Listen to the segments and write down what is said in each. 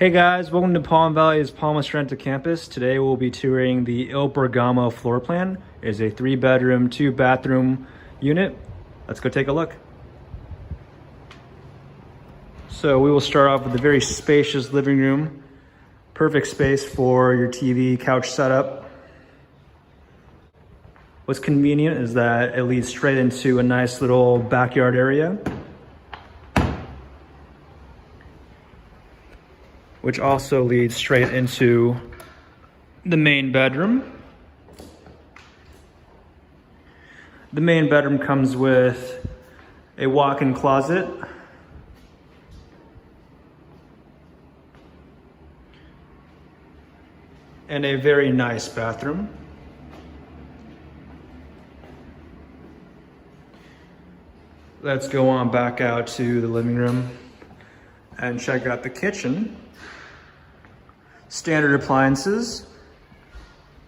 Hey guys, welcome to Palm Valley's Palma Sorrento campus. Today we'll be touring the Il Bergamo floor plan. It is a 3-bedroom, 2-bathroom unit. Let's go take a look. So we will start off with a very spacious living room. Perfect space for your TV, couch setup. What's convenient is that it leads straight into a nice little backyard area, which also leads straight into the main bedroom. The main bedroom comes with a walk-in closet, and a very nice bathroom. Let's go on back out to the living room and check out the kitchen. Standard appliances.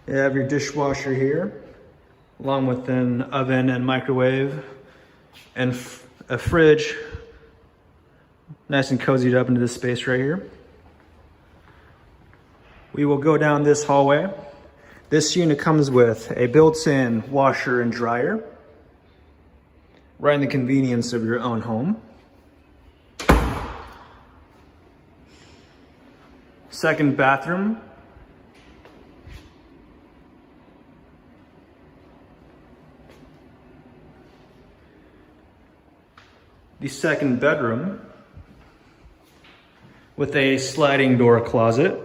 You have your dishwasher here, along with an oven and microwave, and a fridge. Nice and cozied up into this space right here. We will go down this hallway. This unit comes with a built-in washer and dryer, right in the convenience of your own home. Second bathroom. The second bedroom with a sliding door closet.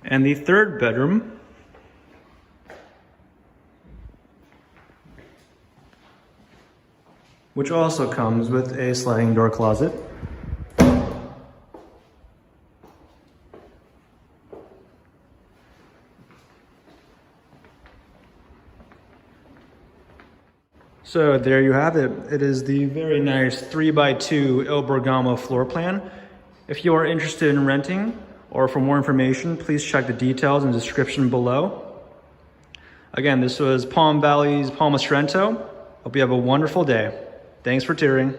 And the third bedroom which also comes with a sliding door closet. So there you have it. It is the very nice 3x2 Il Bergamo floor plan. If you are interested in renting or for more information, please check the details in the description below. Again, this was Palm Valley's Palma Sorrento. Hope you have a wonderful day. Thanks for touring.